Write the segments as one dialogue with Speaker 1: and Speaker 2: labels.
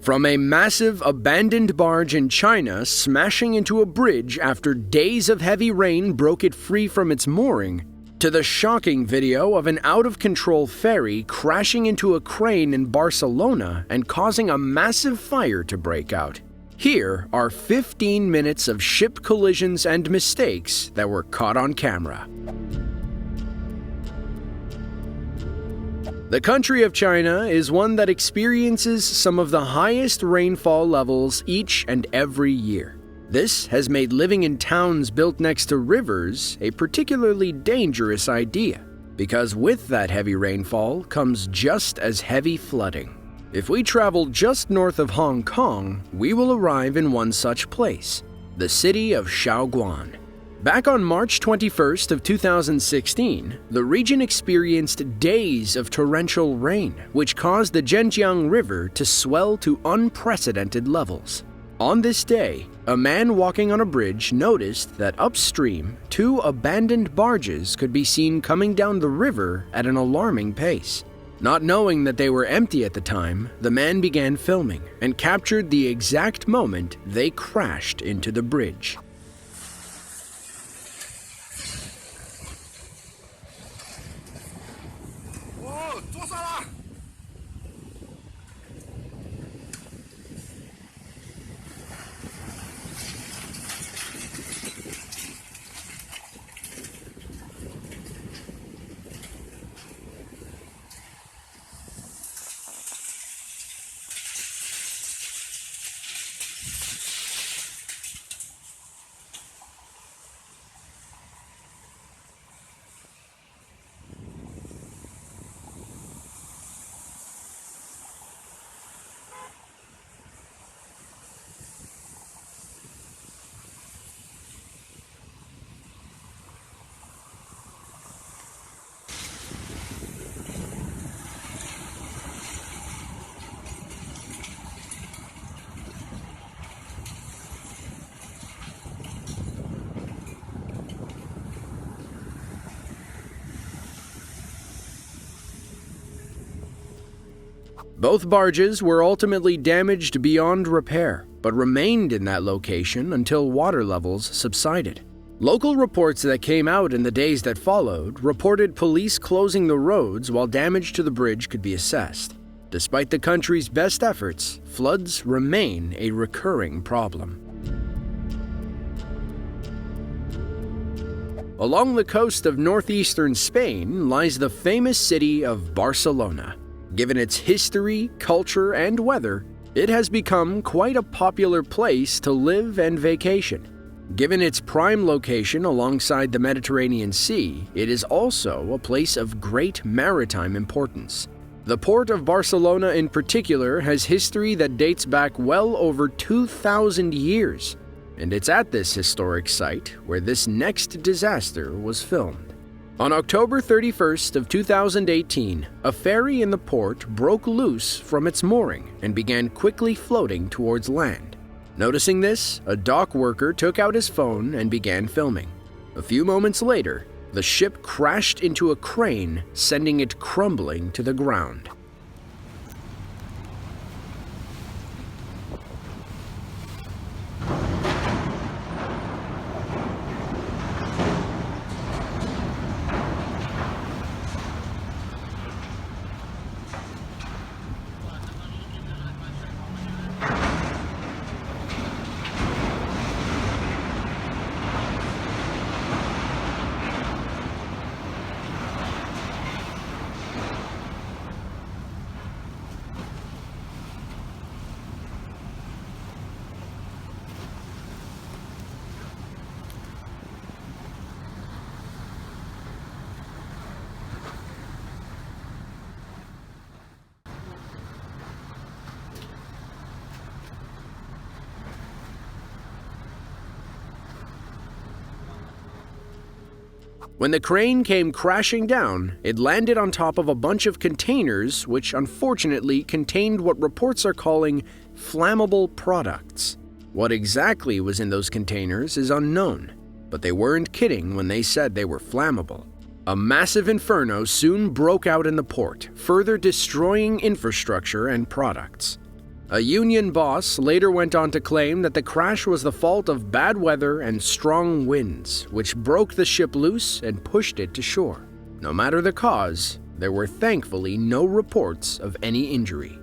Speaker 1: From a massive abandoned barge in China smashing into a bridge after days of heavy rain broke it free from its mooring, to the shocking video of an out-of-control ferry crashing into a crane in Barcelona and causing a massive fire to break out. Here are 15 minutes of ship collisions and mistakes that were caught on camera. The country of China is one that experiences some of the highest rainfall levels each and every year. This has made living in towns built next to rivers a particularly dangerous idea, because with that heavy rainfall comes just as heavy flooding. If we travel just north of Hong Kong, we will arrive in one such place, the city of Xiaoguan. Back on March 21st of 2016, the region experienced days of torrential rain, which caused the Zhenjiang River to swell to unprecedented levels. On this day, a man walking on a bridge noticed that upstream, 2 abandoned barges could be seen coming down the river at an alarming pace. Not knowing that they were empty at the time, the man began filming and captured the exact moment they crashed into the bridge. Both barges were ultimately damaged beyond repair, but remained in that location until water levels subsided. Local reports that came out in the days that followed reported police closing the roads while damage to the bridge could be assessed. Despite the country's best efforts, floods remain a recurring problem. Along the coast of northeastern Spain lies the famous city of Barcelona. Given its history, culture, and weather, it has become quite a popular place to live and vacation. Given its prime location alongside the Mediterranean Sea, it is also a place of great maritime importance. The port of Barcelona in particular has history that dates back well over 2,000 years, and it's at this historic site where this next disaster was filmed. On October 31st of 2018, a ferry in the port broke loose from its mooring and began quickly floating towards land. Noticing this, a dock worker took out his phone and began filming. A few moments later, the ship crashed into a crane, sending it crumbling to the ground. When the crane came crashing down, it landed on top of a bunch of containers which unfortunately contained what reports are calling flammable products. What exactly was in those containers is unknown, but they weren't kidding when they said they were flammable. A massive inferno soon broke out in the port, further destroying infrastructure and products. A union boss later went on to claim that the crash was the fault of bad weather and strong winds, which broke the ship loose and pushed it to shore. No matter the cause, there were thankfully no reports of any injury.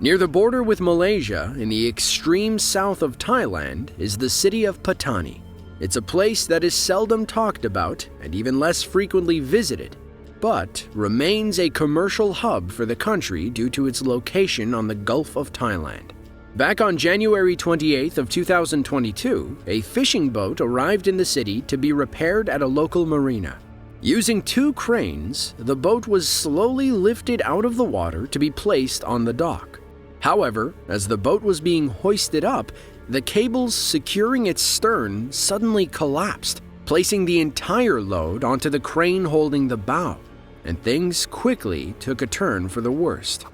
Speaker 1: Near the border with Malaysia, in the extreme south of Thailand, is the city of Patani. It's a place that is seldom talked about and even less frequently visited, but remains a commercial hub for the country due to its location on the Gulf of Thailand. Back on January 28th of 2022, a fishing boat arrived in the city to be repaired at a local marina. Using 2 cranes, the boat was slowly lifted out of the water to be placed on the dock. However, as the boat was being hoisted up, the cables securing its stern suddenly collapsed, placing the entire load onto the crane holding the bow, and things quickly took a turn for the worst.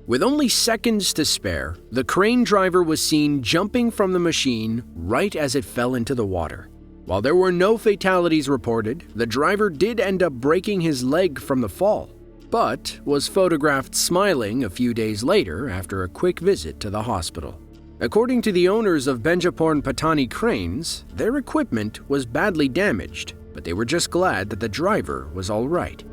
Speaker 1: With only seconds to spare, the crane driver was seen jumping from the machine right as it fell into the water. While there were no fatalities reported, the driver did end up breaking his leg from the fall, but was photographed smiling a few days later after a quick visit to the hospital. According to the owners of Benjaporn Patani Cranes, their equipment was badly damaged, but they were just glad that the driver was all right.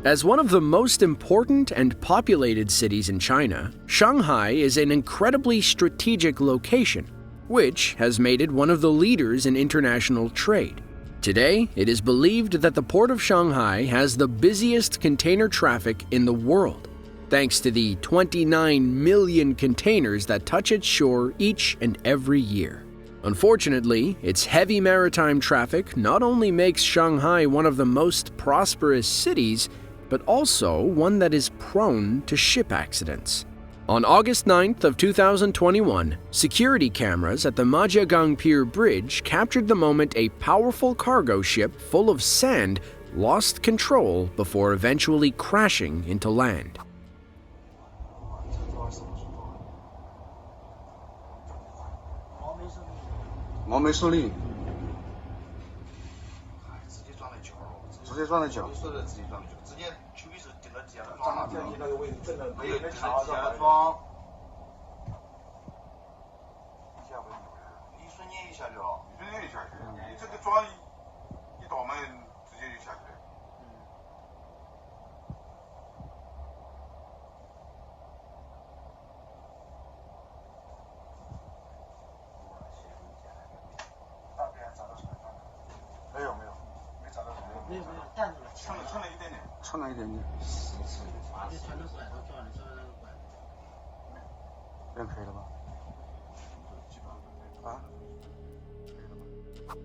Speaker 1: As one of the most important and populated cities in China, Shanghai is an incredibly strategic location, which has made it one of the leaders in international trade. Today, it is believed that the port of Shanghai has the busiest container traffic in the world, thanks to the 29 million containers that touch its shore each and every year. Unfortunately, its heavy maritime traffic not only makes Shanghai one of the most prosperous cities, but also one that is prone to ship accidents. On August 9th of 2021, security cameras at the Majiagang Pier Bridge captured the moment a powerful cargo ship full of sand lost control before eventually crashing into land.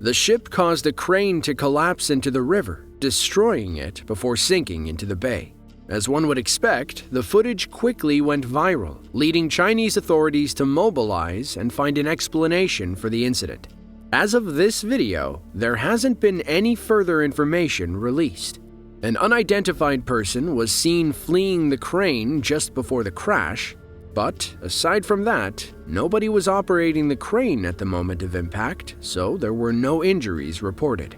Speaker 1: The ship caused a crane to collapse into the river, destroying it before sinking into the bay. As one would expect, the footage quickly went viral, leading Chinese authorities to mobilize and find an explanation for the incident. As of this video, there hasn't been any further information released. An unidentified person was seen fleeing the crane just before the crash, but aside from that, nobody was operating the crane at the moment of impact, so there were no injuries reported.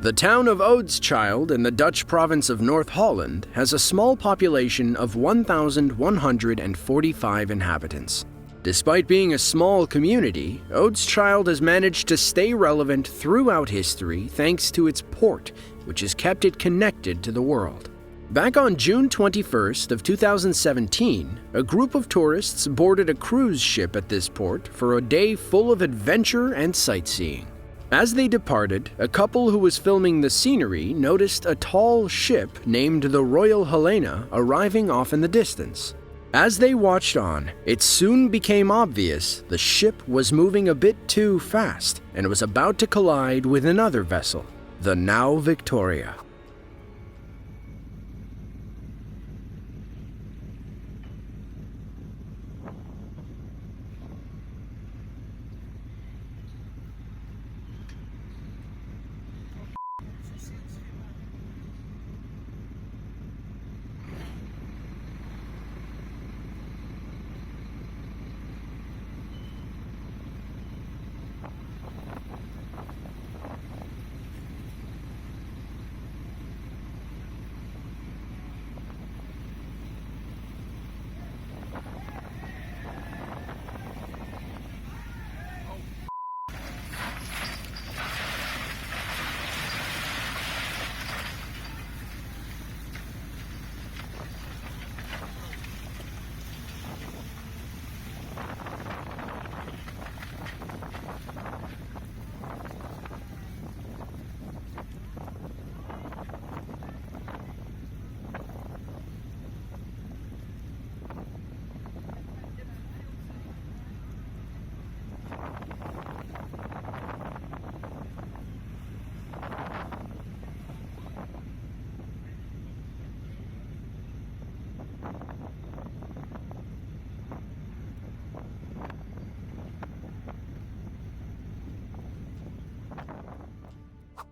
Speaker 1: The town of Oudtschild in the Dutch province of North Holland has a small population of 1,145 inhabitants. Despite being a small community, Oudtschild has managed to stay relevant throughout history thanks to its port, which has kept it connected to the world. Back on June 21st of 2017, a group of tourists boarded a cruise ship at this port for a day full of adventure and sightseeing. As they departed, a couple who was filming the scenery noticed a tall ship named the Royal Helena arriving off in the distance. As they watched on, it soon became obvious the ship was moving a bit too fast and was about to collide with another vessel, the now Victoria.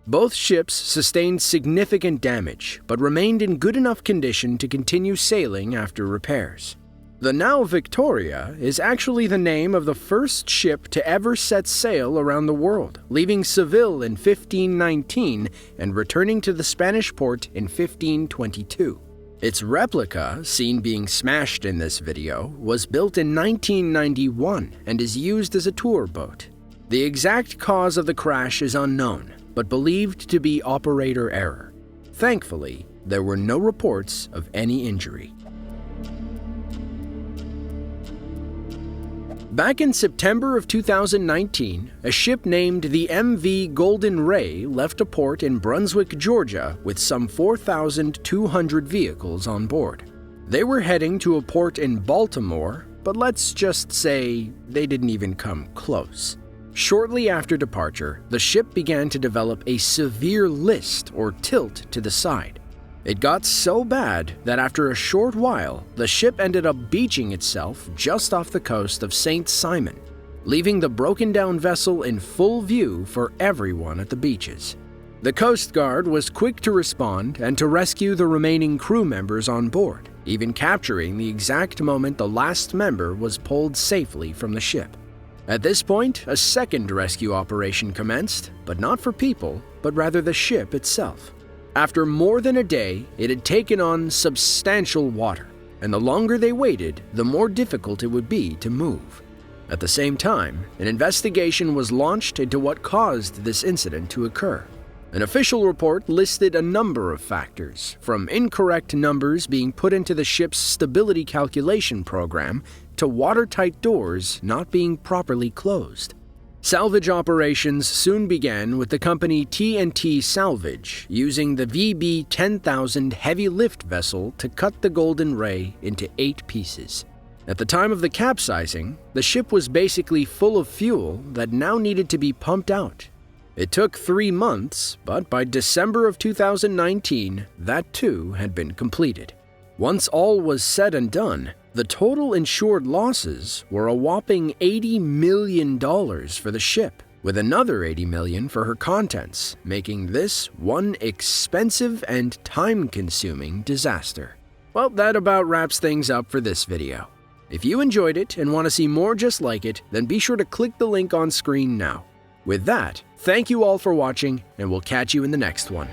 Speaker 1: Both ships sustained significant damage, but remained in good enough condition to continue sailing after repairs. The now Victoria is actually the name of the first ship to ever set sail around the world, leaving Seville in 1519 and returning to the Spanish port in 1522. Its replica, seen being smashed in this video, was built in 1991 and is used as a tour boat. The exact cause of the crash is unknown, but believed to be operator error. Thankfully, there were no reports of any injury. Back in September of 2019, a ship named the MV Golden Ray left a port in Brunswick, Georgia, with some 4,200 vehicles on board. They were heading to a port in Baltimore, but let's just say they didn't even come close. Shortly after departure, the ship began to develop a severe list or tilt to the side. It got so bad that after a short while, the ship ended up beaching itself just off the coast of St. Simon, leaving the broken-down vessel in full view for everyone at the beaches. The Coast Guard was quick to respond and to rescue the remaining crew members on board, even capturing the exact moment the last member was pulled safely from the ship. At this point, a second rescue operation commenced, but not for people, but rather the ship itself. After more than a day, it had taken on substantial water, and the longer they waited, the more difficult it would be to move. At the same time, an investigation was launched into what caused this incident to occur. An official report listed a number of factors, from incorrect numbers being put into the ship's stability calculation program to watertight doors not being properly closed. Salvage operations soon began with the company T&T Salvage using the VB-10,000 heavy lift vessel to cut the Golden Ray into 8 pieces. At the time of the capsizing, the ship was basically full of fuel that now needed to be pumped out. It took 3 months, but by December of 2019, that too had been completed. Once all was said and done, the total insured losses were a whopping $80 million for the ship, with another $80 million for her contents, making this one expensive and time-consuming disaster. Well, that about wraps things up for this video. If you enjoyed it and want to see more just like it, then be sure to click the link on screen now. With that, thank you all for watching, and we'll catch you in the next one.